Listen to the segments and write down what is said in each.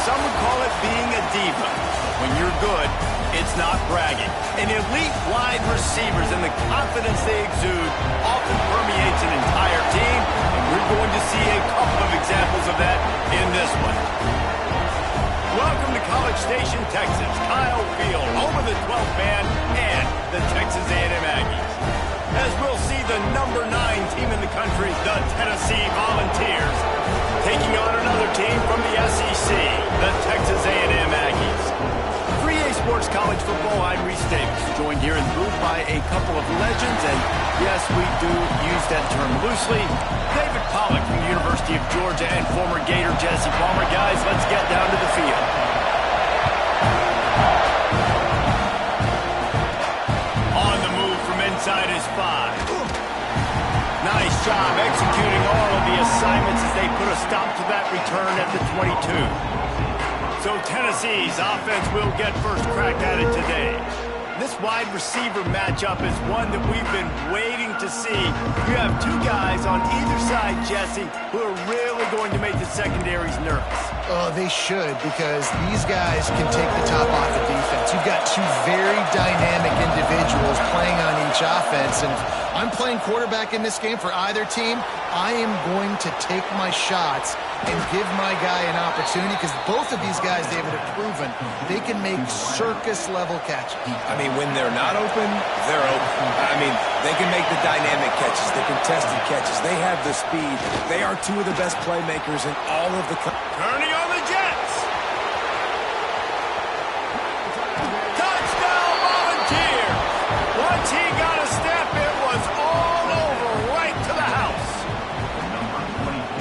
some would call it being a diva. When you're good, it's not bragging. And elite wide receivers and the confidence they exude often permeates an entire team, and we're going to see a couple of examples of that in this one. Welcome to College Station, Texas, Kyle Field, home of the 12th man and the Texas A&M Aggies. As we'll see the number 9 team in the country, the Tennessee Volunteers, taking on another team from the SEC, the Texas A&M Aggies. 3A Sports College Football, I'm Reese Davis, joined here in the booth by a couple of legends, and yes, we do use that term loosely. David Pollack from the University of Georgia and former Gator Jesse Palmer. Guys, let's get down to the field. On the move from inside his 5. Nice job executing all of the assignments as they put a stop to that return at the 22. So Tennessee's offense will get first crack at it today. This wide receiver matchup is one that we've been waiting to see. You have two guys on either side, Jesse, who are really going to make the secondaries nervous. Oh, they should, because these guys can take the top off the defense. You've got two very dynamic individuals playing on each offense, and if I'm playing quarterback in this game for either team, I am going to take my shots and give my guy an opportunity, because both of these guys, David, have proven they can make circus-level catches. I mean, when they're not open, they're open. I mean, they can make the dynamic catches, the contested catches. They have the speed. They are two of the best playmakers in all of the country. Turning on the Jets. Touchdown, Volunteers. Once he got a step, it was all over, right to the house.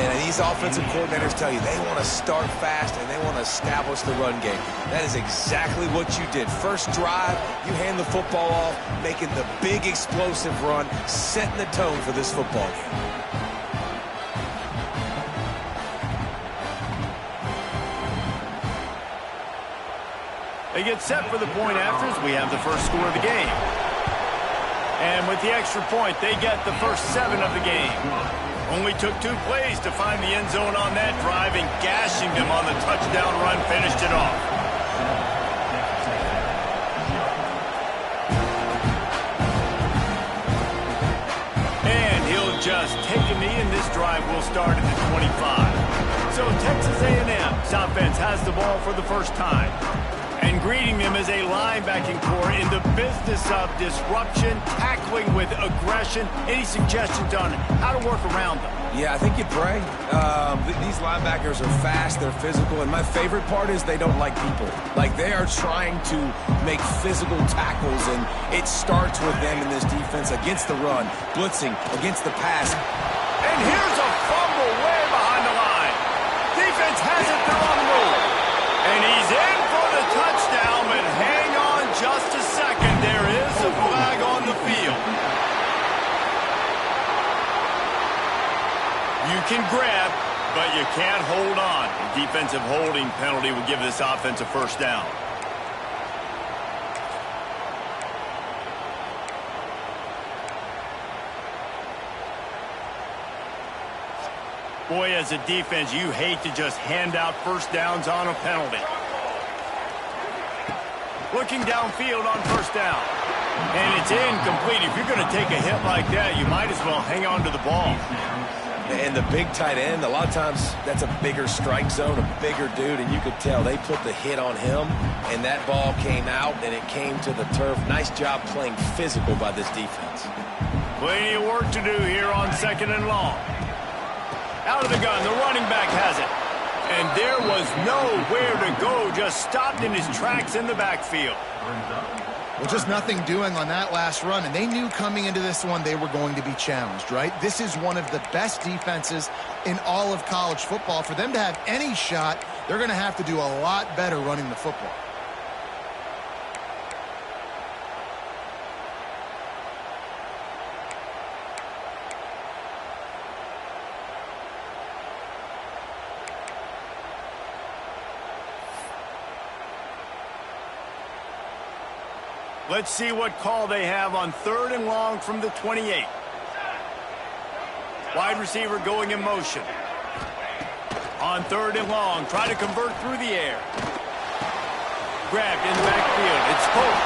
And these offensive coordinators tell you they want to start fast and they want to establish the run game. That is exactly what you did. First drive, you hand the football off, making the big explosive run, setting the tone for this football game. They get set for the point afters. We have the first score of the game. And with the extra point, they get the first 7 of the game. Only took 2 plays to find the end zone on that drive, and gashing them on the touchdown run finished it off. And he'll just take a knee, and this drive will start at the 25. So Texas A&M's offense has the ball for the first time. And greeting them is a linebacking core in the business of disruption, tackling with aggression. Any suggestions on how to work around them? Yeah, I think you pray. These linebackers are fast, they're physical, and my favorite part is they don't like people. Like, they are trying to make physical tackles, and it starts with them in this defense against the run, blitzing, against the pass. And here's a fumble way behind the line. Defense has it, they're on the move. And he's in for the touchdown, but hang on just a second. There is a flag on the field. You can grab, but you can't hold on. A defensive holding penalty will give this offense a first down. Boy, as a defense, you hate to just hand out first downs on a penalty. Looking downfield on first down. And it's incomplete. If you're going to take a hit like that, you might as well hang on to the ball. And the big tight end, a lot of times that's a bigger strike zone, a bigger dude, and you could tell they put the hit on him, and that ball came out, and it came to the turf. Nice job playing physical by this defense. Plenty of work to do here on 2nd and long. Out of the gun, the running back has it. And there was nowhere to go, just stopped in his tracks in the backfield. Well, just nothing doing on that last run, and they knew coming into this one they were going to be challenged, right? This is one of the best defenses in all of college football. For them to have any shot, they're going to have to do a lot better running the football. Let's see what call they have on 3rd and long from the 28. Wide receiver going in motion. On 3rd and long, try to convert through the air. Grabbed in the backfield. It's Pope.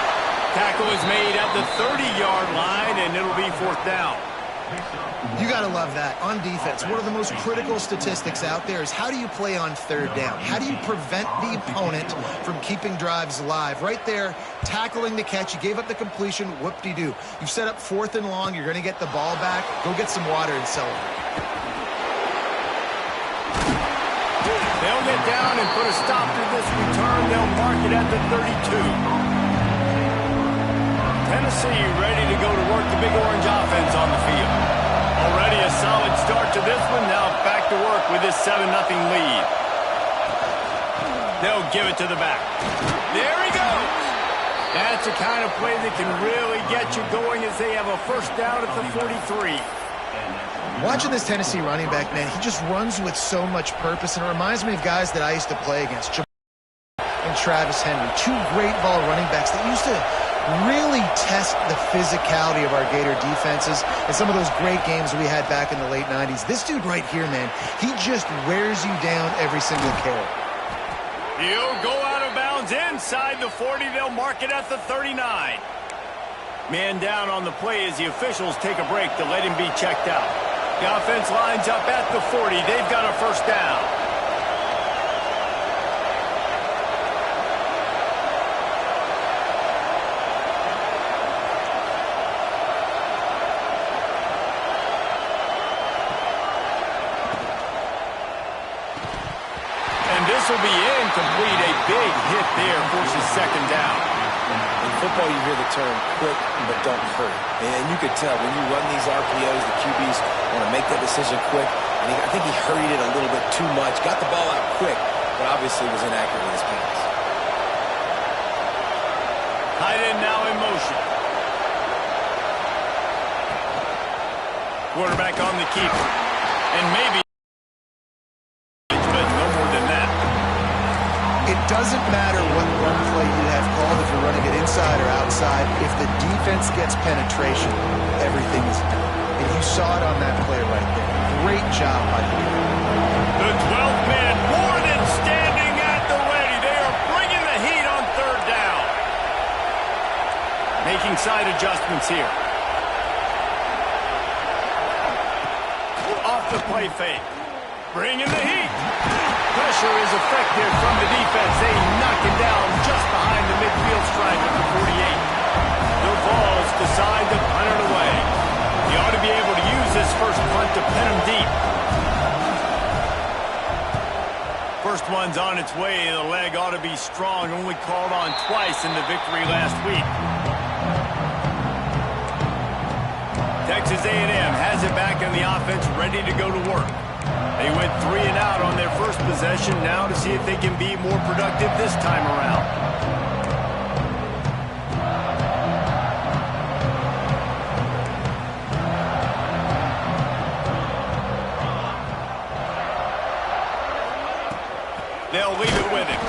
Tackle is made at the 30-yard line, and it'll be 4th down. You got to love that. On defense, one of the most critical statistics out there is how do you play on 3rd down? How do you prevent the opponent from keeping drives alive? Right there, tackling the catch. You gave up the completion. Whoop-de-doo. You've set up 4th and long. You're going to get the ball back. Go get some water and celebrate. They'll get down and put a stop to this return. They'll mark it at the 32. Tennessee ready to go to work the Big Orange offense on the field. Already a solid start to this one. Now back to work with this 7-0 lead. They'll give it to the back. There he goes. That's the kind of play that can really get you going as they have a 1st down at the 43. Watching this Tennessee running back, man, he just runs with so much purpose, and it reminds me of guys that I used to play against, and Travis Henry, 2 great ball running backs that used to really test the physicality of our Gator defenses in some of those great games we had back in the late 90s. This dude right here, man, he just wears you down every single carry. He'll go out of bounds inside the 40. They'll mark it at the 39. Man down on the play as the officials take a break to let him be checked out. The offense lines up at the 40. They've got a 1st down. This will be incomplete. A big hit there forces 2nd down. In football, you hear the term quick but don't hurry. And you could tell when you run these RPOs, the QBs want to make that decision quick. And I think he hurried it a little bit too much. Got the ball out quick, but obviously was inaccurate with his pass. Tight end now in motion. Quarterback on the keeper. And maybe doesn't matter what run play you have called, if you're running it inside or outside. If the defense gets penetration, everything is done. And you saw it on that play right there. Great job by the defense. The 12th man more than standing at the ready. They are bringing the heat on 3rd down. Making side adjustments here. Off the play fake. Bringing the heat. Pressure is effective from the defense. They knock it down just behind the midfield stripe at the 48. The Vols decide to punt it away. He ought to be able to use this first punt to pin him deep. First one's on its way. The leg ought to be strong. Only called on twice in the victory last week. Texas A&M has it back in the offense, ready to go to work. They went 3 and out on their first possession, now to see if they can be more productive this time around. They'll leave it with him.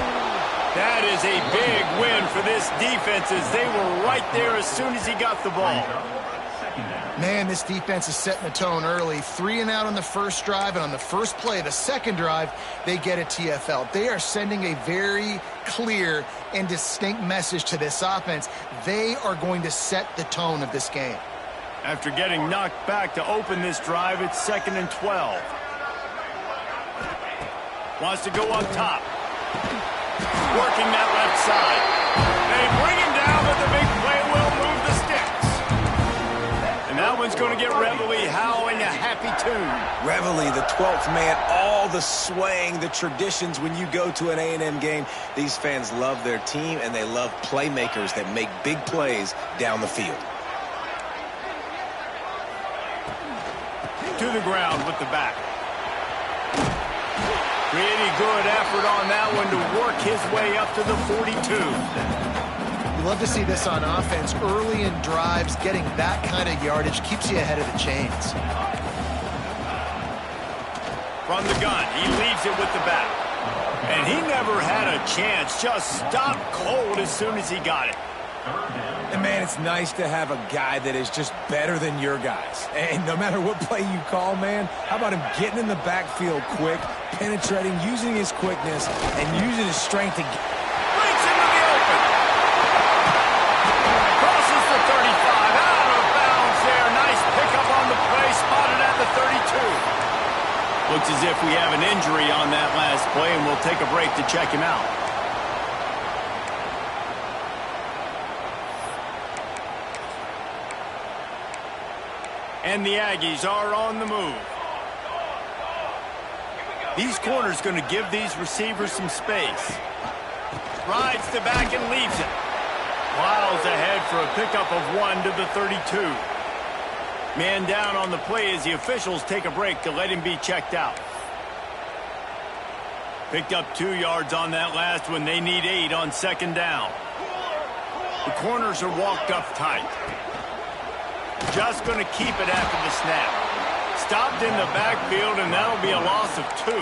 That is a big win for this defense as they were right there as soon as he got the ball. Man, this defense is setting the tone early. 3 and out on the first drive, and on the first play, the second drive, they get a TFL. They are sending a very clear and distinct message to this offense. They are going to set the tone of this game. After getting knocked back to open this drive, it's 2nd and 12. Wants to go on top. Working that left side. They bring him down, but the big play will move the sticks. And that one's going to get Reveille howling a happy tune. Reveille, the 12th man, all the swaying, the traditions when you go to an A&M game. These fans love their team, and they love playmakers that make big plays down the field. To the ground with the back. Pretty good effort on that one to work his way up to the 42. You love to see this on offense. Early in drives, getting that kind of yardage keeps you ahead of the chains. From the gun, he leaves it with the back. And he never had a chance. Just stopped cold as soon as he got it. And, man, it's nice to have a guy that is just better than your guys. And no matter what play you call, man, how about him getting in the backfield quick, penetrating, using his quickness, and using his strength to get... Breaks into the open. Crosses the 35. Out of bounds there. Nice pickup on the play. Spotted at the 32. Looks as if we have an injury on that last play, and we'll take a break to check him out. And the Aggies are on the move. These corners going to give these receivers some space. Rides to back and leaves it. Plows ahead for a pickup of 1 to the 32. Man down on the play as the officials take a break to let him be checked out. Picked up 2 yards on that last one. They need 8 on second down. The corners are walked up tight. Just going to keep it after the snap. Stopped in the backfield, and that'll be a loss of 2.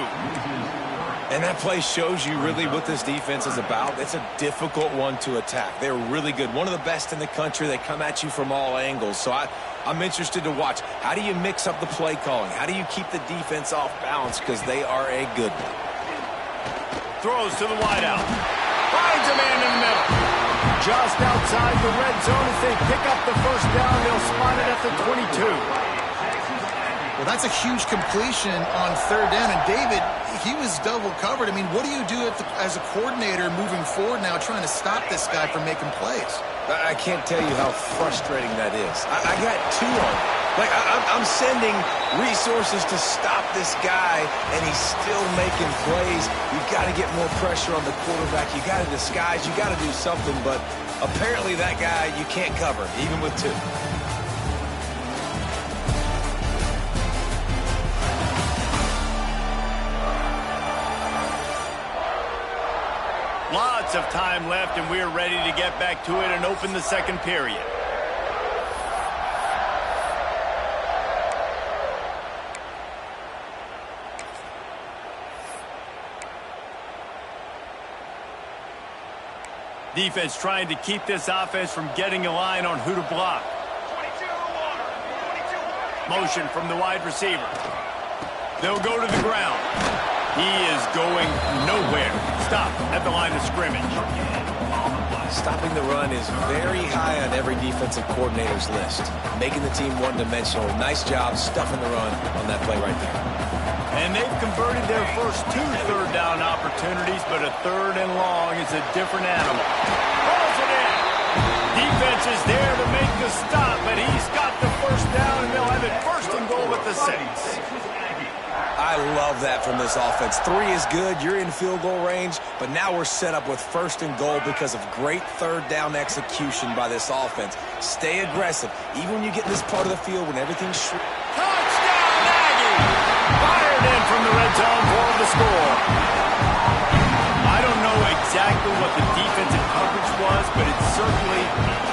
And that play shows you really what this defense is about. It's a difficult one to attack. They're really good. One of the best in the country. They come at you from all angles. So I'm interested to watch. How do you mix up the play calling? How do you keep the defense off balance? Because they are a good one. Throws to the wideout. Finds a man in the middle. Just outside the red zone as they pick up the first down. They'll spot it at the 22. Well, that's a huge completion on third down. And David, he was double covered. I mean, what do you do as a coordinator moving forward now trying to stop this guy from making plays? I can't tell you how frustrating that is. I got 2 on it. Like, I'm sending resources to stop this guy, and he's still making plays. You've got to get more pressure on the quarterback. You got to disguise. You got to do something, but apparently that guy you can't cover, even with 2. Lots of time left, and we're ready to get back to it and open the second period. Defense trying to keep this offense from getting a line on who to block. Motion from the wide receiver. They'll go to the ground. He is going nowhere. Stop at the line of scrimmage. Stopping the run is very high on every defensive coordinator's list. Making the team one-dimensional. Nice job stuffing the run on that play right there. And they've converted their first 2 third down opportunities, but a third and long is a different animal. Calls it in. Defense is there to make the stop, but he's got the first down, and they'll have it first and goal at the 6. I love that from this offense. 3 is good. You're in field goal range, but now we're set up with first and goal because of great third down execution by this offense. Stay aggressive. Even when you get in this part of the field when everything's... Touchdown, Aggie! Fired in from the red zone for the score. I don't know exactly what the defensive coverage was, but it certainly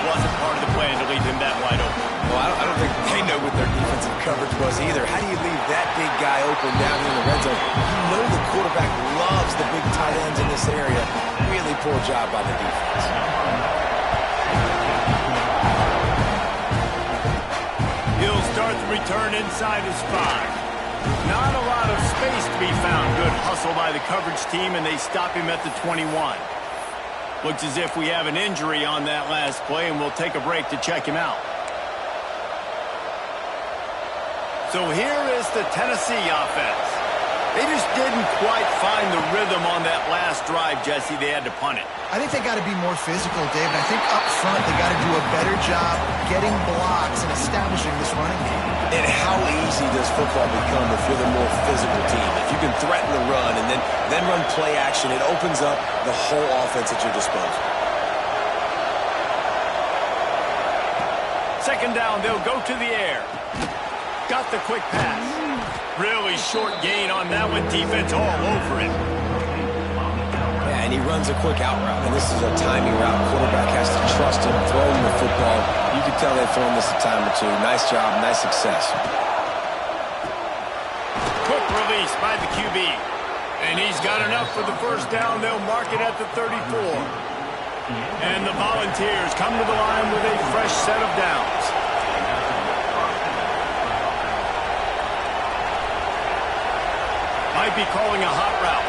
wasn't part of the plan to leave him that wide open. Well, I don't think they know what their defensive coverage was either. How do you leave that big guy open down in the red zone? You know the quarterback loves the big tight ends in this area. Really poor job by the defense. He'll start the return inside his 5. Not a lot of space to be found. Good hustle by the coverage team, and they stop him at the 21. Looks as if we have an injury on that last play, and we'll take a break to check him out. So here is the Tennessee offense. They just didn't quite find the rhythm on that last drive, Jesse. They had to punt it. I think they got to be more physical, David. I think up front they got to do a better job getting blocks and establishing this running game. And how easy does football become if you're the more physical team? If you can threaten the run and then run play action, it opens up the whole offense at your disposal. Second down, they'll go to the air. Got the quick pass. Really short gain on that one. Defense all over it. Yeah, and he runs a quick out route, and this is a timing route. Quarterback has to trust him, throw him the football. You can tell they've thrown this a time or 2. Nice job, nice success. Quick release by the QB. And he's got enough for the first down. They'll mark it at the 34. And the Volunteers come to the line with a fresh set of downs. Might be calling a hot route.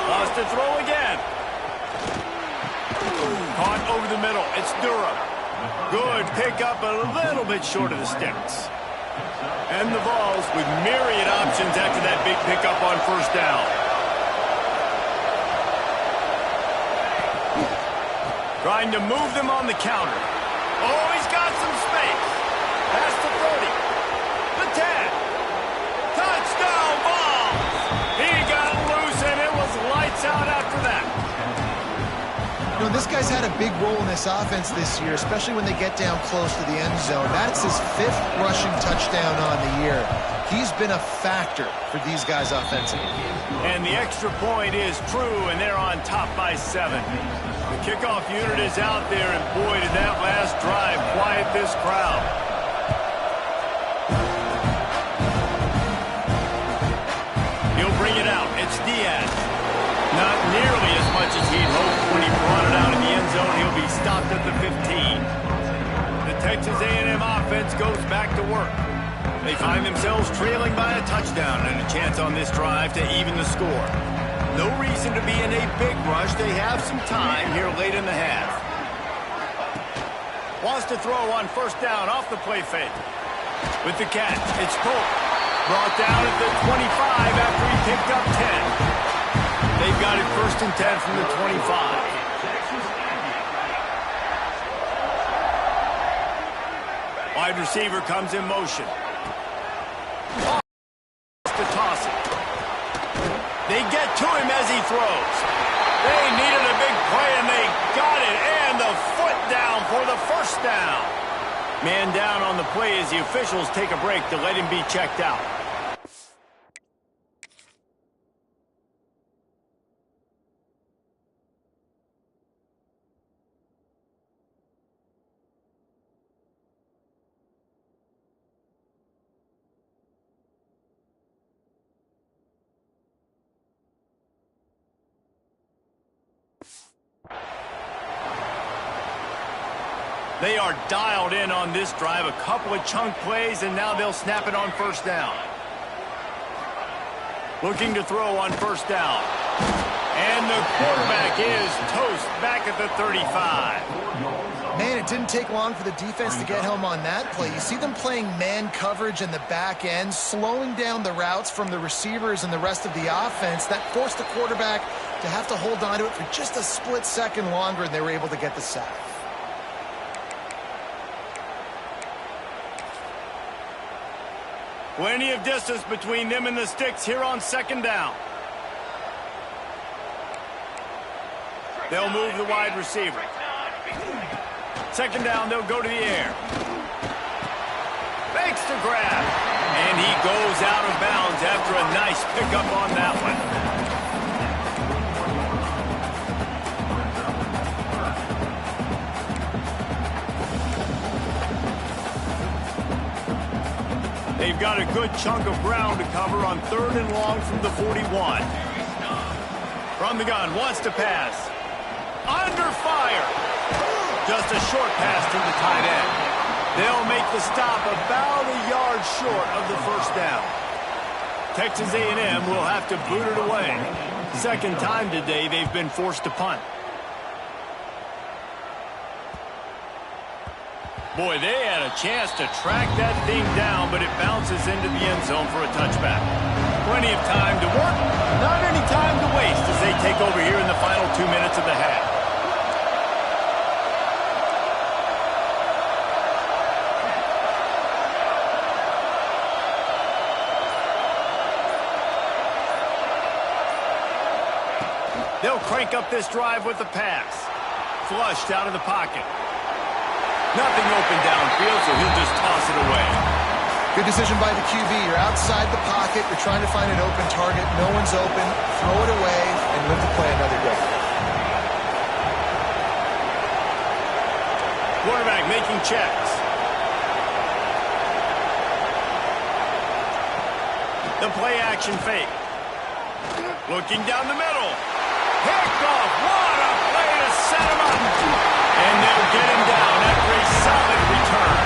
Lost to throw again. Caught over the middle. It's Durham. Good pickup, a little bit short of the sticks. And the Vols with myriad options after that big pickup on first down. Trying to move them on the counter. Oh, he's got some space. Pass to 30. The 10. Touchdown, Vols! He got loose, and it was lights out after that. You know, this guy's had a big role in this offense this year, especially when they get down close to the end zone. That's his 5th rushing touchdown on the year. He's been a factor for these guys offensively. And the extra point is true, and they're on top by 7. The kickoff unit is out there, and boy, did that last drive quiet this crowd. He'll bring it out. It's Diaz. Not nearly as much as he'd hoped when he brought it out in the end zone. He'll be stopped at the 15. The Texas A&M offense goes back to work. They find themselves trailing by a touchdown and a chance on this drive to even the score. No reason to be in a big rush. They have some time here late in the half. Wants to throw on first down off the play fake. With the catch, it's Colt. Brought down at the 25 after he picked up 10. They've got it 1st and 10 from the 25. Wide receiver comes in motion. To toss it. They get to him as he throws. They needed a big play, and they got it. And the foot down for the first down. Man down on the play as the officials take a break to let him be checked out. They are dialed in on this drive. A couple of chunk plays, and now they'll snap it on first down. Looking to throw on first down. And the quarterback is toast back at the 35. Man, it didn't take long for the defense to get home on that play. You see them playing man coverage in the back end, slowing down the routes from the receivers and the rest of the offense. That forced the quarterback to have to hold on to it for just a split second longer, and they were able to get the sack. Plenty of distance between them and the sticks here on second down. They'll move the wide receiver. Second down, they'll go to the air. Fakes to grab. And he goes out of bounds after a nice pickup on that one. They've got a good chunk of ground to cover on 3rd and long from the 41. From the gun, wants to pass. Under fire. Just a short pass to the tight end. They'll make the stop about a yard short of the first down. Texas A&M will have to boot it away. Second time today they've been forced to punt. Boy, they had a chance to track that thing down, but it bounces into the end zone for a touchback. Plenty of time to work, not any time to waste as they take over here in the final 2 minutes of the half. They'll crank up this drive with the pass. Flushed out of the pocket. Nothing open downfield, so he'll just toss it away. Good decision by the QB. You're outside the pocket. You're trying to find an open target. No one's open. Throw it away and live to play another day. Quarterback making checks. The play action fake. Looking down the middle. Picked off. What a play to set him up. And they'll get him down after a solid return.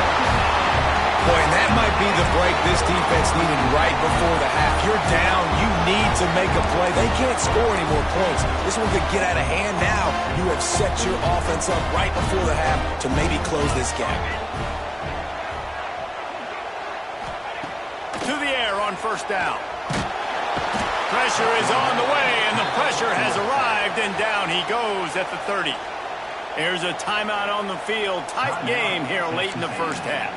Boy, and that might be the break this defense needed right before the half. You're down. You need to make a play. They can't score any more points. This one could get out of hand now. You have set your offense up right before the half to maybe close this gap. To the air on first down. Pressure is on the way, and the pressure has arrived, and down he goes at the 30. There's a timeout on the field. Tight game here late in the first half.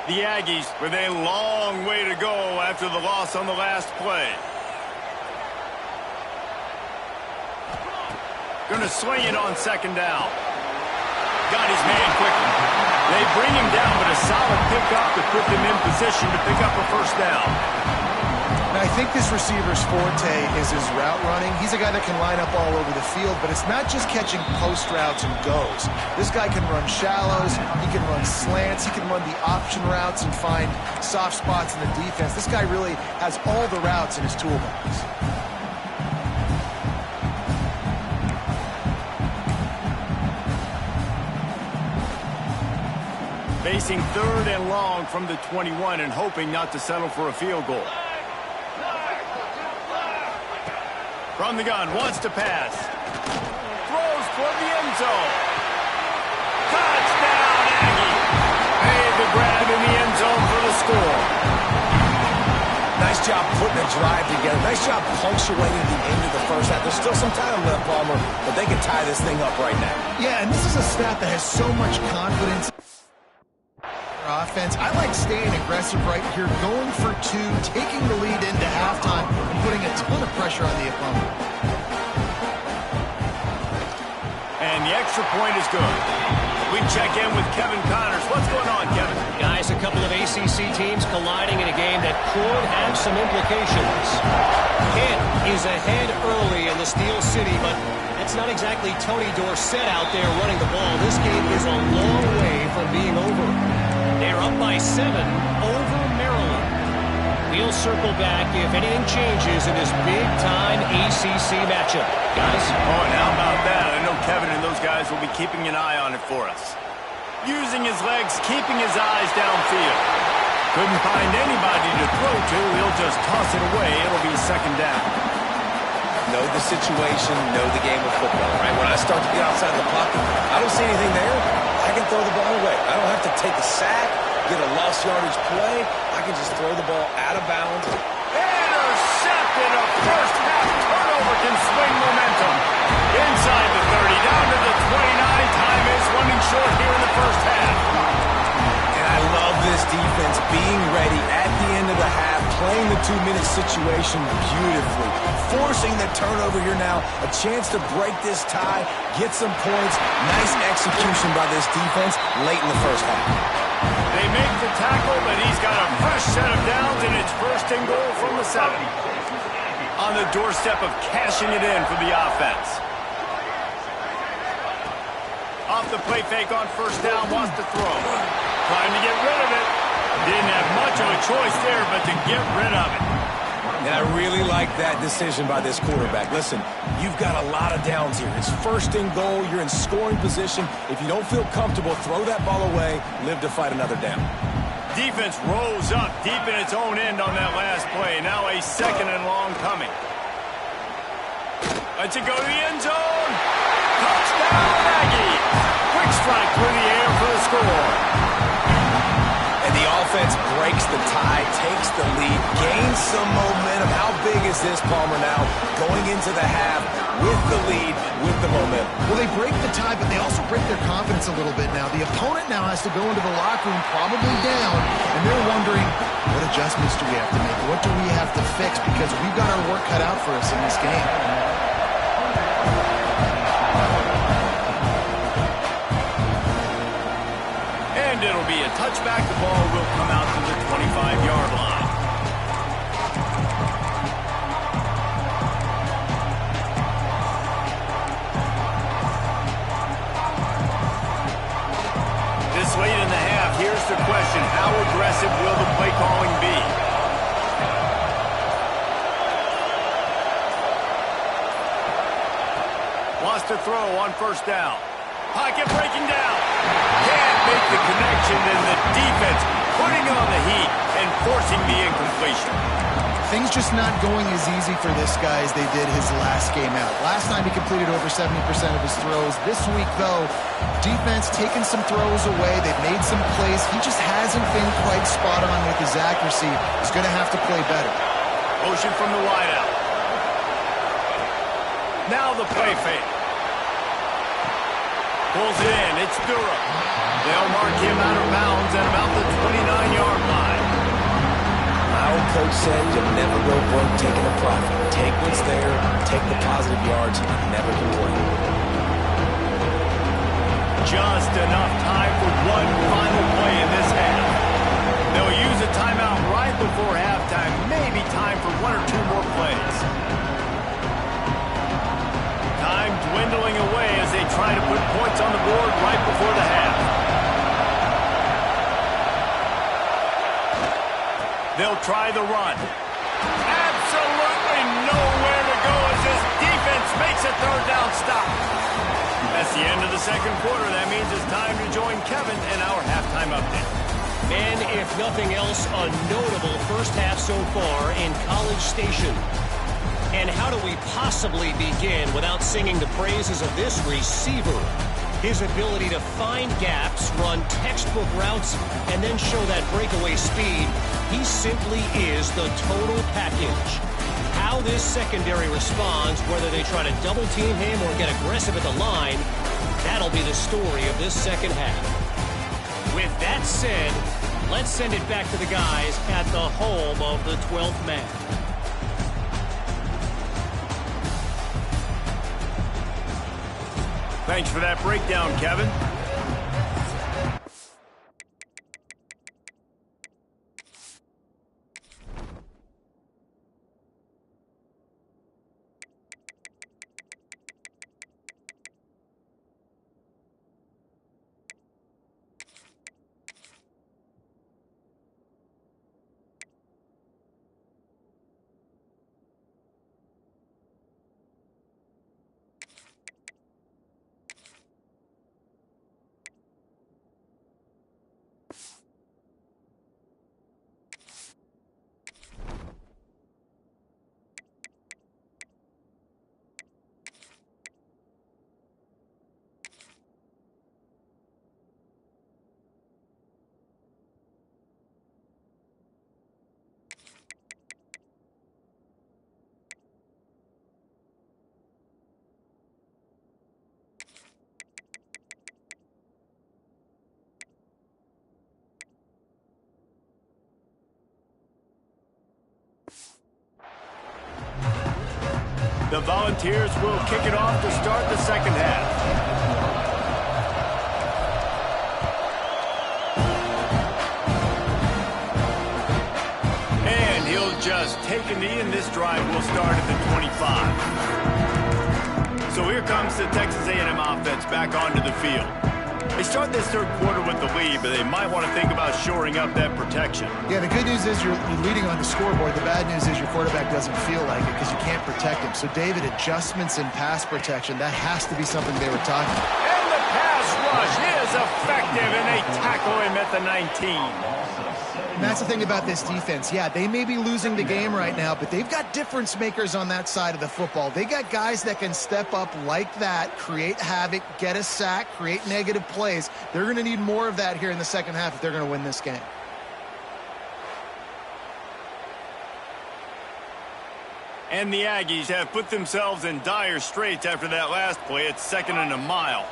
The Aggies with a long way to go after the loss on the last play. Going to swing it on second down. Got his man quickly. They bring him down, but a solid pickup to put them in position to pick up a first down. Now, I think this receiver's forte is his route running. He's a guy that can line up all over the field, but it's not just catching post routes and goes. This guy can run shallows, he can run slants, he can run the option routes and find soft spots in the defense. This guy really has all the routes in his toolbox. Facing third and long from the 21 and hoping not to settle for a field goal. From the gun, wants to pass. Throws toward the end zone. Touchdown, Aggie. Made the grab in the end zone for the score. Nice job putting a drive together. Nice job punctuating the end of the first half. There's still some time left, Palmer, but they can tie this thing up right now. Yeah, and this is a staff that has so much confidence in their offense. I like staying aggressive right here, going for two, taking the lead into halftime, and putting a ton of pressure on the opponent. And the extra point is good. We check in with Kevin Connors. What's going on, Kevin? Guys, a couple of ACC teams colliding in a game that could have some implications. Kent is ahead early in the Steel City, but it's not exactly Tony Dorsett out there running the ball. This game is a long way from being over. They're up by 7 over Maryland. We'll circle back if anything changes in this big-time ACC matchup. Guys? Oh, and how about that? I know Kevin and those guys will be keeping an eye on it for us. Using his legs, keeping his eyes downfield. Couldn't find anybody to throw to. He'll just toss it away. It'll be second down. Know the situation, know the game of football, right? When I start to get outside the pocket, I don't see anything there. I can throw the ball away. I don't have to take a sack, get a lost yardage play. I can just throw the ball out of bounds. Intercepted. A first half turnover can swing momentum. Inside the 30, down to the 29. Time is running short here in the first half. And I love this defense being ready at the end of the half, playing the 2-minute situation beautifully, forcing the turnover here now, a chance to break this tie, get some points. Nice execution by this defense late in the first half. They make the tackle, but he's got a fresh set of downs, and it's first and goal from the 7. On the doorstep of cashing it in for the offense. Off the play fake on first down, wants to throw. Trying to get rid of it. Didn't have much of a choice there, but to get rid of it. And I really like that decision by this quarterback. Listen, you've got a lot of downs here. It's first and goal. You're in scoring position. If you don't feel comfortable, throw that ball away. Live to fight another down. Defense rose up deep in its own end on that last play. Now a second and long coming. Lets it go to the end zone. Touchdown, Aggie. Quick strike through the air for the score. And the offense breaks the tie, takes the lead, gains some momentum. How big is this, Palmer, now? Going into the half with the lead, with the momentum. Well, they break the tie, but they also break their confidence a little bit now. The opponent now has to go into the locker room probably down, and they're wondering, what adjustments do we have to make? What do we have to fix? Because we've got our work cut out for us in this game. And it'll be a touchback. The ball will come out to the 25-yard line. This late Lost to throw on first down. Pocket breaking down. Can't make the connection, and the defense putting on the heat and forcing the incompletion. Things just not going as easy for this guy as they did his last game out. Last time he completed over 70% of his throws. This week, though, defense taking some throws away. They've made some plays. He just hasn't been quite spot on with his accuracy. He's going to have to play better. Motion from the wideout. Now the play fake. Pulls it in. It's Durham. They'll mark him out of bounds at about the 29-yard line. My old coach said you'll never go broke taking a profit. Take what's there, take the positive yards, and never complain. Just enough time for one final play in this half. They'll use a timeout right before halftime. Maybe time for one or two more plays. Time dwindling away as they try to put points on the board right before the half. They'll try the run. Absolutely nowhere to go as this defense makes a third down stop. That's the end of the second quarter. That means it's time to join Kevin in our halftime update. And if nothing else, a notable first half so far in College Station. And how do we possibly begin without singing the praises of this receiver? His ability to find gaps, run textbook routes, and then show that breakaway speed. He simply is the total package. How this secondary responds, whether they try to double team him or get aggressive at the line, that'll be the story of this second half. With that said, let's send it back to the guys at the home of the 12th man. Thanks for that breakdown, Kevin. The Volunteers will kick it off to start the second half. And he'll just take a knee, and this drive will start at the 25. So here comes the Texas A&M offense back onto the field. They start this third quarter with the lead, but they might want to think about shoring up that protection. Yeah, the good news is you're leading on the scoreboard. The bad news is your quarterback doesn't feel like it because you can't protect him. So, David, adjustments in pass protection, that has to be something they were talking about. And the pass rush is effective, and they tackle him at the 19. And that's the thing about this defense. Yeah, they may be losing the game right now, but they've got difference makers on that side of the football. They got guys that can step up like that, create havoc, get a sack, create negative plays. They're going to need more of that here in the second half if they're going to win this game. And the Aggies have put themselves in dire straits after that last play. It's 2nd and a mile.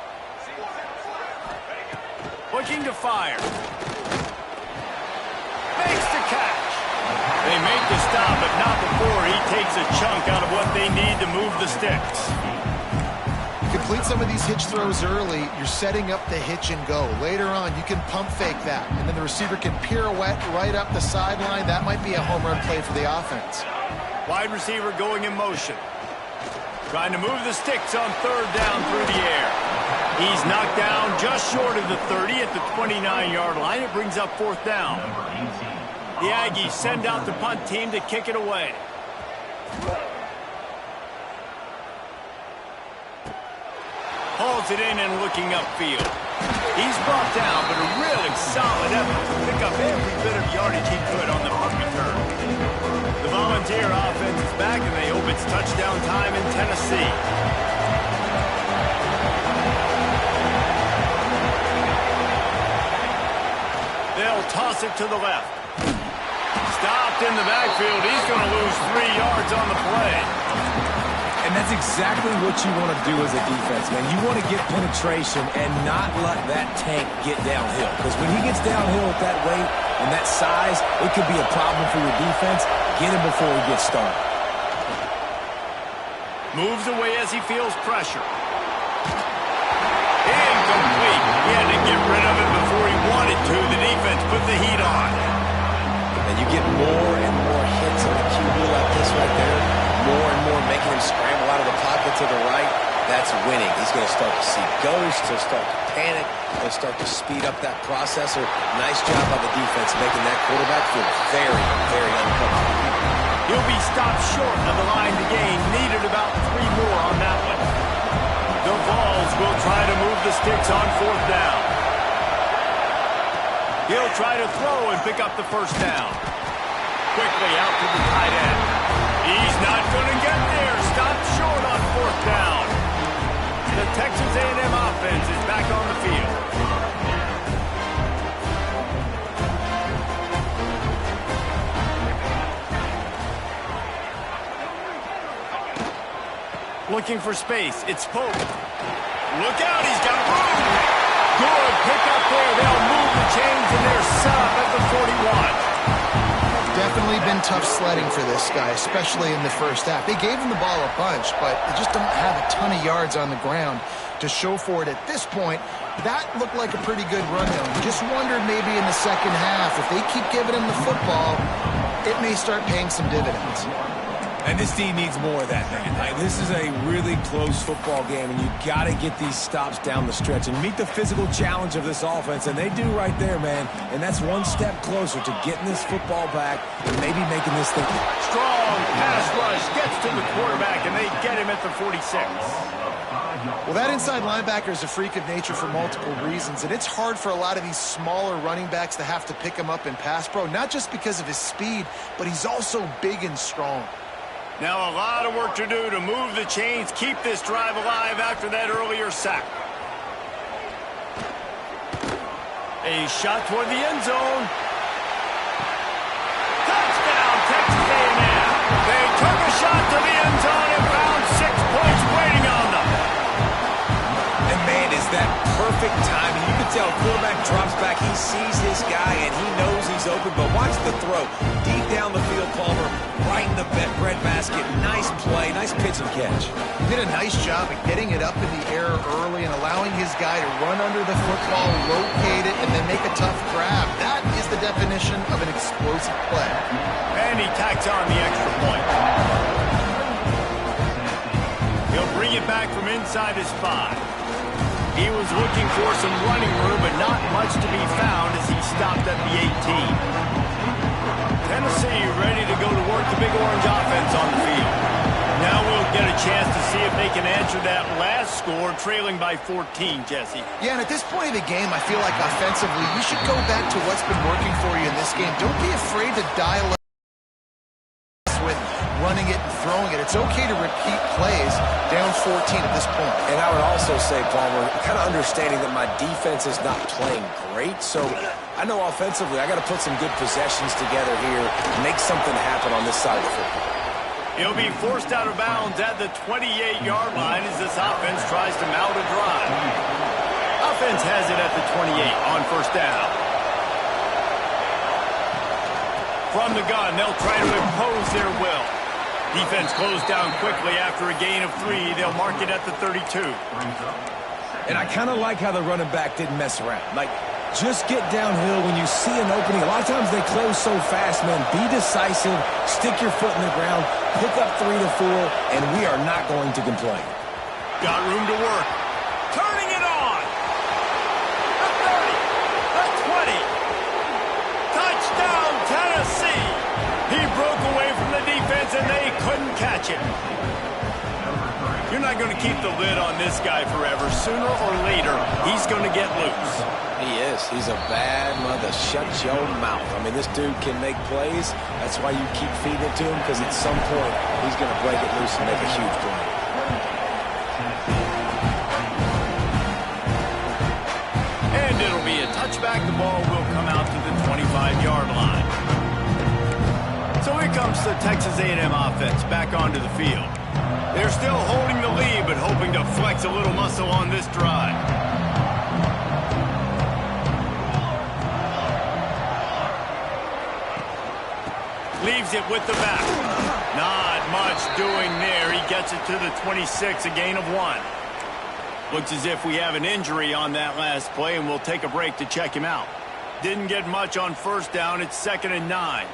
Looking to fire. Makes the catch. They make the stop, but not before he takes a chunk out of what they need to move the sticks. Complete some of these hitch throws early. You're setting up the hitch and go. Later on, you can pump fake that, and then the receiver can pirouette right up the sideline. That might be a home run play for the offense. Wide receiver going in motion. Trying to move the sticks on third down through the air. He's knocked down just short of the 30 at the 29-yard line. It brings up 4th down. The Aggies send out the punt team to kick it away. hauls it in and looking upfield. He's brought down, but a really solid effort to pick up every bit of yardage he could on the punt return. The Volunteer offense is back, and they hope it's touchdown time in Tennessee. They'll toss it to the left. Stopped in the backfield. He's going to lose 3 yards on the play. And that's exactly what you want to do as a defense, man. You want to get penetration and not let that tank get downhill. Because when he gets downhill at that weight and that size, it could be a problem for your defense. Get him before he gets started. Moves away as he feels pressure. Incomplete. He had to get rid of it before he wanted to. The defense put the heat on. And you get more and more hits on the QB like this right there. More and more making him scramble out of the pocket to the right. That's winning. He's going to start to see ghosts. He'll start to panic. He'll start to speed up that processor. Nice job by the defense making that quarterback feel very, very uncomfortable. He'll be stopped short of the line to gain. Needed about 3 more on that one. The Vols will try to move the sticks on 4th down. He'll try to throw and pick up the 1st down. Quickly out to the tight end. He's not going to get there. Stopped short on 4th down. The Texas A&M offense is back on the field. Looking for space. It's Pope. Look out. He's got room. Good pickup there. They'll move the chains, and they're set up at the 41. Definitely been tough sledding for this guy, especially in the first half. They gave him the ball a bunch, but they just don't have a ton of yards on the ground to show for it at this point. That looked like a pretty good run, though. You just wondered maybe in the second half, if they keep giving him the football, it may start paying some dividends. And this team needs more of that, man. Like, this is a really close football game, and you got to get these stops down the stretch and meet the physical challenge of this offense, and they do right there, man. And that's one step closer to getting this football back and maybe making this thing. Strong pass rush gets to the quarterback, and they get him at the 46. Well, that inside linebacker is a freak of nature for multiple reasons, and it's hard for a lot of these smaller running backs to have to pick him up in pass pro, not just because of his speed, but he's also big and strong. Now a lot of work to do to move the chains, keep this drive alive after that earlier sack. A shot toward the end zone. Touchdown, Texas A&M. They took a shot to the end zone and found 6 points waiting on them. And man, is that perfect timing. You can tell quarterback drops back. He sees his guy, and he knows he's open. But watch the throw. Deep down the field, Palmer. Right in the bread basket. Nice play. Nice pitch and catch. He did a nice job of getting it up in the air early and allowing his guy to run under the football, locate it, and then make a tough grab. That is the definition of an explosive play. And he tacks on the extra point. He'll bring it back from inside his 5. He was looking for some running room, but not much to be found as he stopped at the 18. Tennessee ready to go to work the Big Orange offense on the field. Now we'll get a chance to see if they can answer that last score, trailing by 14, Jesse. Yeah, and at this point of the game, I feel like offensively, you should go back to what's been working for you in this game. Don't be afraid to dial up with running it and throwing it. It's okay to repeat plays down 14 at this point. And I would also say, Palmer, kind of understanding that my defense is not playing great, so I know offensively I got to put some good possessions together here, make something happen on this side of the football. He'll be forced out of bounds at the 28-yard line as this offense tries to mount a drive. Offense has it at the 28 on 1st down. From the gun, they'll try to impose their will. Defense closed down quickly after a gain of 3. They'll mark it at the 32. And I kind of like how the running back didn't mess around. Like, just get downhill when you see an opening. A lot of times they close so fast, man. Be decisive, stick your foot in the ground, pick up 3 to 4, and we are not going to complain. Got room to work. Turning it on. The 30. The 20. Touchdown, Tennessee. He broke away from the defense, and they couldn't catch him. You're not going to keep the lid on this guy forever. Sooner or later, he's going to get loose. He is. He's a bad mother. Shut your mouth. I mean, this dude can make plays. That's why you keep feeding it to him, because at some point, he's going to break it loose and make a huge play. And it'll be a touchback. The ball will come out to the 25-yard line. So here comes the Texas A&M offense back onto the field. They're still holding the lead, but hoping to flex a little muscle on this drive. Leaves it with the back. Not much doing there. He gets it to the 26, a gain of 1. Looks as if we have an injury on that last play, and we'll take a break to check him out. Didn't get much on first down. It's 2nd and 9.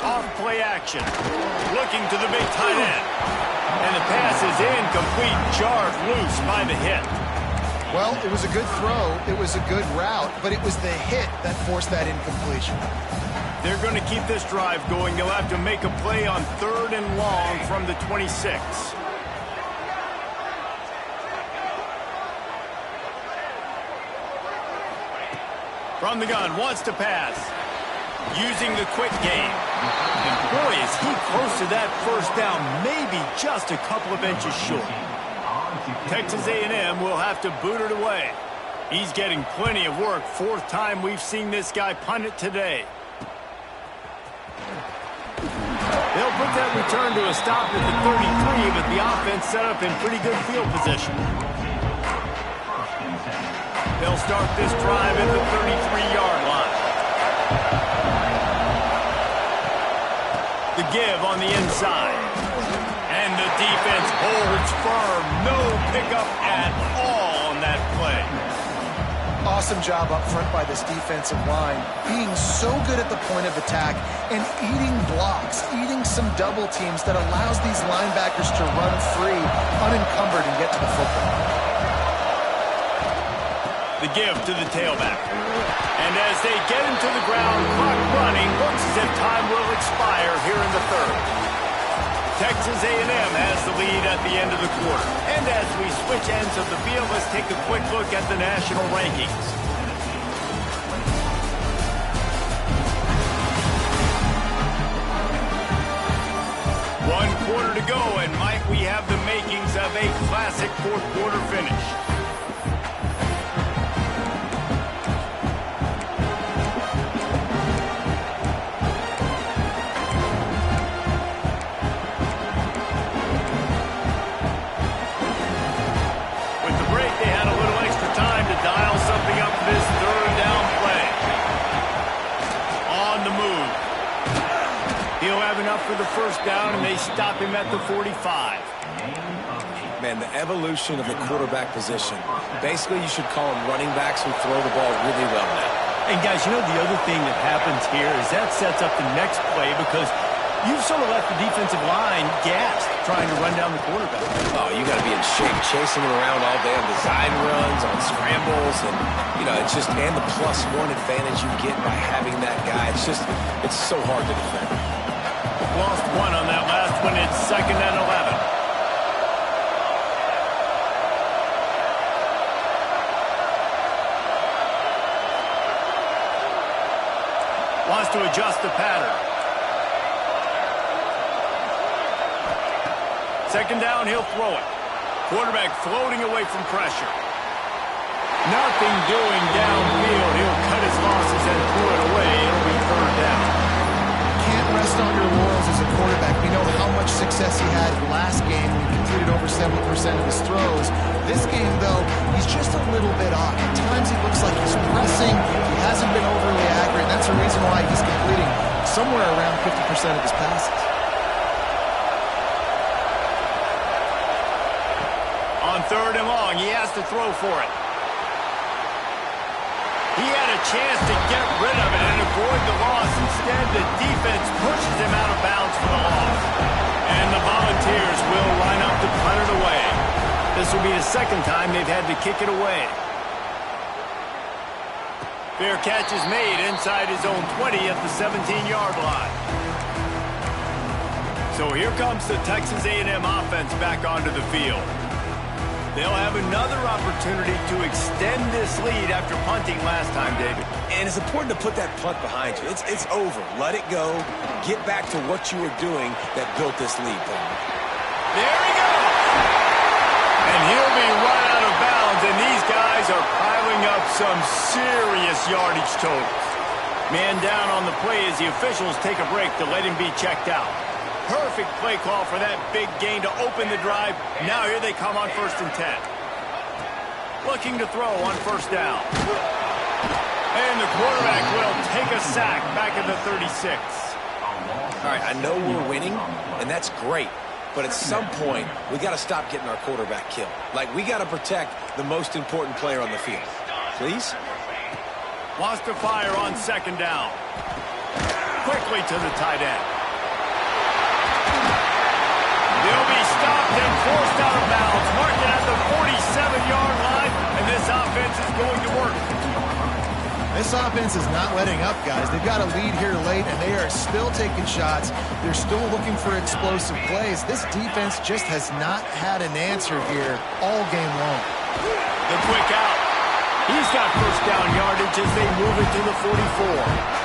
Off play action. Looking to the big tight end. And the pass is incomplete, jarred loose by the hit. Well, it was a good throw. It was a good route, but it was the hit that forced that incompletion. They're going to keep this drive going. They'll have to make a play on 3rd and long from the 26. From the gun, wants to pass. Using the quick game. And boy, is he close to that first down, maybe just a couple of inches short. Texas A&M will have to boot it away. He's getting plenty of work. 4th time we've seen this guy punt it today. They'll put that return to a stop at the 33, but the offense set up in pretty good field position. They'll start this drive at the 33-yard line. The give on the inside. And the defense holds firm. No pickup at all on that play. Awesome job up front by this defensive line, being so good at the point of attack and eating blocks, eating some double teams that allows these linebackers to run free, unencumbered, and get to the football. The give to the tailback. And as they get him to the ground, clock running, looks as if time will expire here in the 3rd. Texas A&M has the lead at the end of the quarter. And as we switch ends of the field, let's take a quick look at the national rankings. One quarter to go, and might we have the makings of a classic 4th quarter finish. Dial something up for this 3rd down play. On the move. He'll have enough for the first down, and they stop him at the 45. Man, the evolution of the quarterback position. Basically, you should call them running backs who throw the ball really well now. And, guys, you know the other thing that happens here is that sets up the next play because you've sort of left the defensive line gassed trying to run down the quarterback. Oh, you got to be in shape, chasing him around all day on design runs, on scrambles, and, you know, it's just, and the +1 advantage you get by having that guy. It's just, it's so hard to defend. Lost 1 on that last one. It's 2nd and 11. Wants to adjust the pattern. 2nd down, he'll throw it. Quarterback floating away from pressure. Nothing doing downfield. He'll cut his losses and throw it away. It'll be 3rd down. Can't rest on your laurels as a quarterback. We know how much success he had last game. He completed over 70% of his throws. This game, though, he's just a little bit off. At times he looks like he's pressing. He hasn't been overly accurate. That's the reason why he's completing somewhere around 50% of his passes. On 3rd and long, he has to throw for it. He had a chance to get rid of it and avoid the loss. Instead, the defense pushes him out of bounds for the loss. And the Volunteers will line up to punt it away. This will be the 2nd time they've had to kick it away. Fair catch is made inside his own 20 at the 17-yard line. So here comes the Texas A&M offense back onto the field. They'll have another opportunity to extend this lead after punting last time, David. And it's important to put that punt behind you. It's over. Let it go. Get back to what you were doing that built this lead, Tom. There he goes! And he'll be right out of bounds, and these guys are piling up some serious yardage totals. Man down on the play as the officials take a break to let him be checked out. Perfect play call for that big gain to open the drive. Now here they come on 1st and 10. Looking to throw on 1st down. And the quarterback will take a sack back at the 36. All right, I know we're winning, and that's great. But at some point, we got to stop getting our quarterback killed. Like, we got to protect the most important player on the field. Please? Wants to fire on 2nd down. Quickly to the tight end. They'll be stopped and forced out of bounds. Marking at the 47-yard line, and this offense is going to work. This offense is not letting up, guys. They've got a lead here late, and they are still taking shots. They're still looking for explosive plays. This defense just has not had an answer here all game long. The quick out. He's got 1st down yardage as they move it to the 44.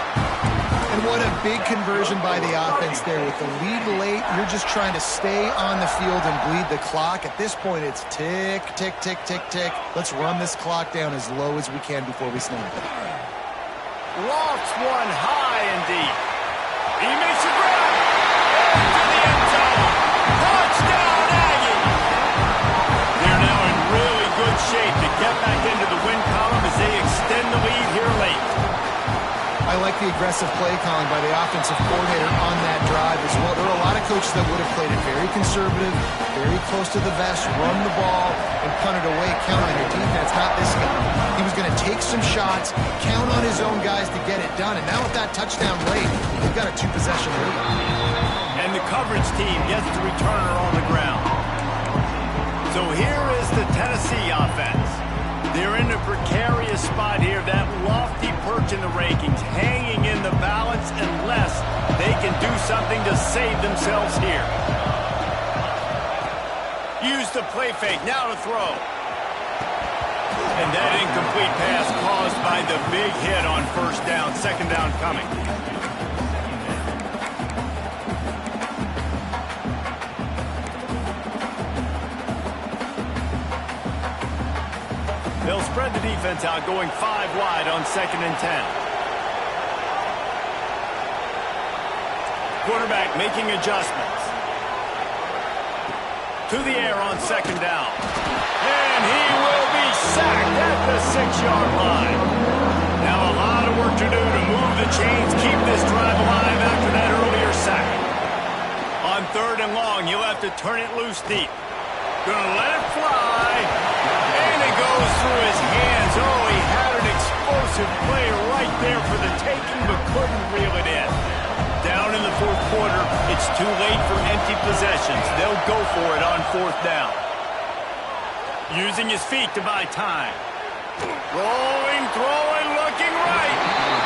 And what a big conversion by the offense there. With the lead late, you're just trying to stay on the field and bleed the clock. At this point, it's tick, tick, tick, tick, tick. Let's run this clock down as low as we can before we snap it. Lofts one high and deep. He makes a grab. To the end zone. Touchdown, Aggie. They're now in really good shape to get back into the win column as they extend the lead here late. I like the aggressive play calling by the offensive coordinator on that drive as well. There are a lot of coaches that would have played it very conservative, very close to the vest, run the ball, and punt it away, count on your defense. Not this guy. He was going to take some shots, count on his own guys to get it done. And now with that touchdown late, they've got a 2-possession lead. And the coverage team gets the returner on the ground. So here is the Tennessee offense. They're in a precarious spot here, that lofty perch in the rankings, hanging in the balance unless they can do something to save themselves here. Use the play fake, now to throw. And that incomplete pass caused by the big hit on 1st down, 2nd down coming. They'll spread the defense out, going 5 wide on 2nd and 10. Quarterback making adjustments. To the air on 2nd down. And he will be sacked at the 6-yard line. Now a lot of work to do to move the chains, keep this drive alive after that earlier sack. On 3rd and long, you'll have to turn it loose deep. Gonna let it fly. And it goes through his hands. Oh, he had an explosive play right there for the taking, but couldn't reel it in. Down in the 4th quarter, it's too late for empty possessions. They'll go for it on 4th down. Using his feet to buy time. Rolling, throwing, looking right.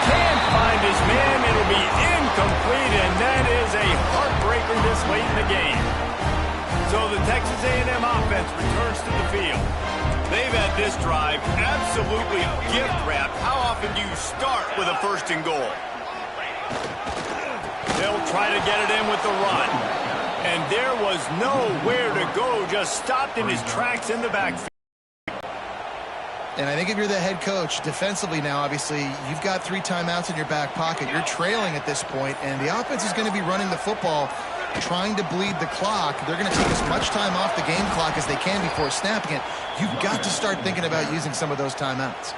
Can't find his man. It'll be incomplete, and that is a heartbreaker this late in the game. So the Texas A&M offense returns to the field. They've had this drive absolutely gift-wrapped. How often do you start with a 1st and goal? They'll try to get it in with the run. And there was nowhere to go, just stopped in his tracks in the backfield. And I think if you're the head coach, defensively now, obviously, you've got 3 timeouts in your back pocket. You're trailing at this point, and the offense is going to be running the football, trying to bleed the clock. They're going to take as much time off the game clock as they can before snapping it. You've got to start thinking about using some of those timeouts.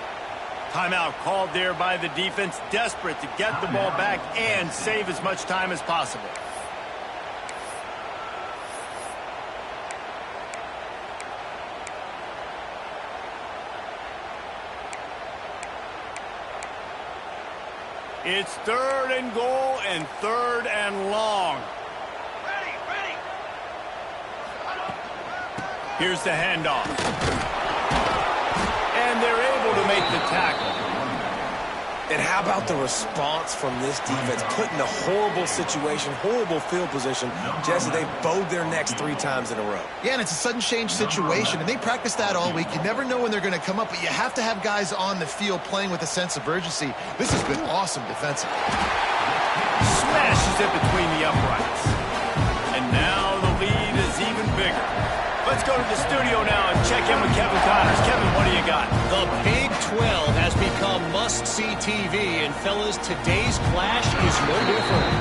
Timeout called there by the defense, desperate to get the ball back and save as much time as possible. It's 3rd and goal and 3rd and long. Ready. Here's the handoff. And they're able to make the tackle. And how about the response from this defense? Put in a horrible situation, horrible field position. Jesse, they bowed their necks 3 times in a row. Yeah, and it's a sudden change situation, and they practice that all week. You never know when they're going to come up, but you have to have guys on the field playing with a sense of urgency. This has been awesome defensively. Smashes it between the uprights. And now the lead is even bigger. Let's go to the studio now and check in with Kevin Connors. Kevin, what do you got? The Big 12 has become must-see TV, and fellas, today's clash is no different.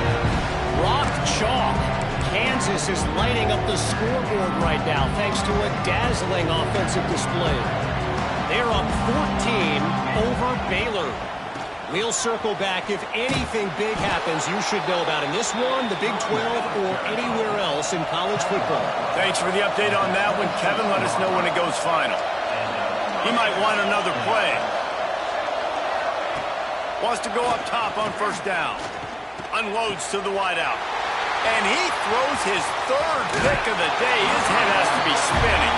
Rock chalk. Kansas is lighting up the scoreboard right now thanks to a dazzling offensive display. They're up 14 over Baylor. We'll circle back. If anything big happens, you should know about in this one, the Big 12, or anywhere else in college football. Thanks for the update on that one, Kevin. Let us know when it goes final. He might want another play. Wants to go up top on first down. Unloads to the wideout. And he throws his 3rd pick of the day. His head has to be spinning.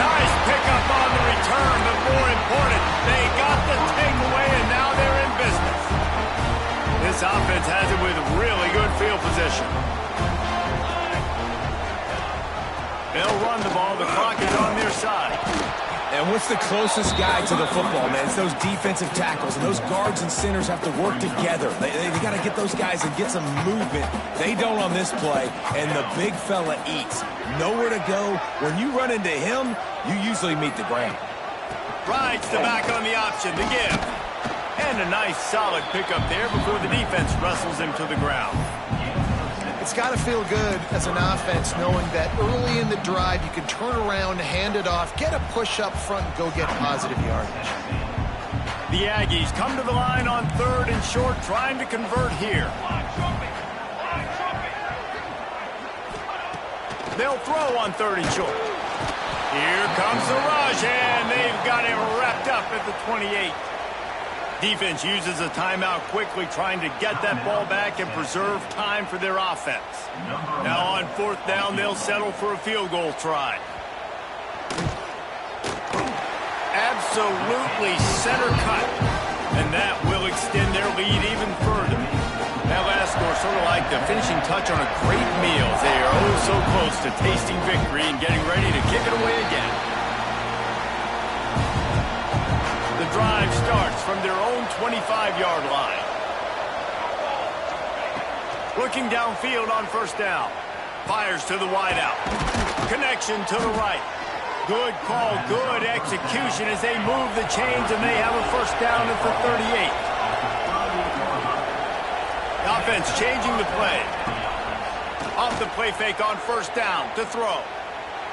Nice pickup on the return, but more important, they got the takeaway, and now they're in business. This offense has it with really good field position. They'll run the ball. The clock is on their side. And what's the closest guy to the football, man? It's those defensive tackles, and those guards and centers have to work together. They got to get those guys and get some movement. They don't on this play, and the big fella eats. Nowhere to go. When you run into him, you usually meet the ground. Rides the back on the option, the give. And a nice solid pickup there before the defense wrestles him to the ground. It's got to feel good as an offense knowing that early in the drive you can turn around, hand it off, get a push up front, and go get positive yardage. The Aggies come to the line on 3rd and short, trying to convert here. They'll throw on 3rd and short. Here comes the rush, and they've got him wrapped up at the 28. Defense uses a timeout quickly, trying to get that ball back and preserve time for their offense. Now on 4th down, they'll settle for a field goal try. Absolutely center cut, and that will extend their lead even further. That last score sort of like the finishing touch on a great meal. They are oh so close to tasting victory and getting ready to kick it away again. The drive starts from their own 25-yard line. Looking downfield on 1st down. Fires to the wideout. Connection to the right. Good call, good execution as they move the chains, and they have a 1st down at the 38. The offense changing the play. Off the play fake on 1st down to throw.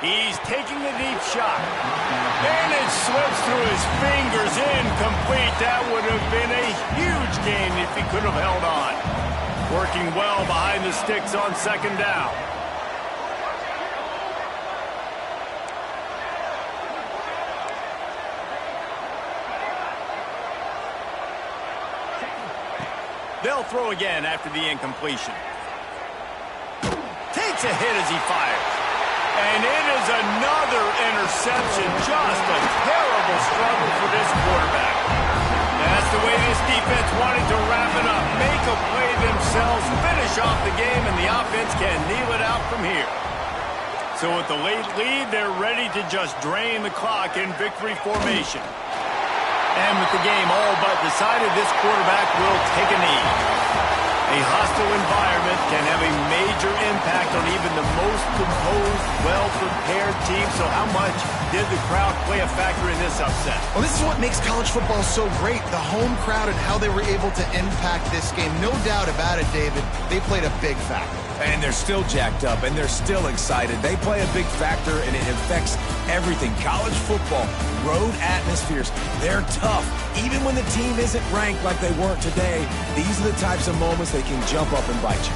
He's taking a deep shot. And it slips through his fingers, incomplete. That would have been a huge gain if he could have held on. Working well behind the sticks on 2nd down. They'll throw again after the incompletion. Takes a hit as he fires. And it is another interception. Just a terrible struggle for this quarterback. That's the way this defense wanted to wrap it up. Make a play themselves, finish off the game, and the offense can kneel it out from here. So with the late lead, they're ready to just drain the clock in victory formation. And with the game all but decided, this quarterback will take a knee. A hostile environment can have a major impact on even the most composed, well-prepared team. So how much did the crowd play a factor in this upset? Well, this is what makes college football so great, the home crowd and how they were able to impact this game. No doubt about it, David. They played a big factor. And they're still jacked up, and they're still excited. They play a big factor, and it affects everything. College football, road atmospheres, they're tough. Even when the team isn't ranked like they weren't today, these are the types of moments they can jump up and bite you.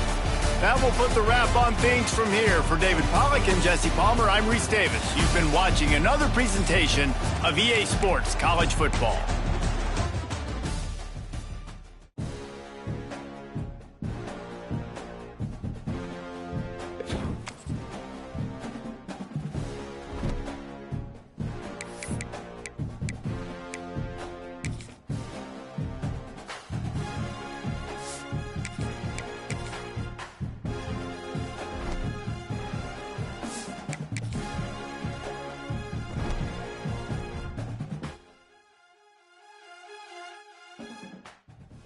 That will put the wrap on things from here. For David Pollack and Jesse Palmer, I'm Reese Davis. You've been watching another presentation of EA Sports College Football.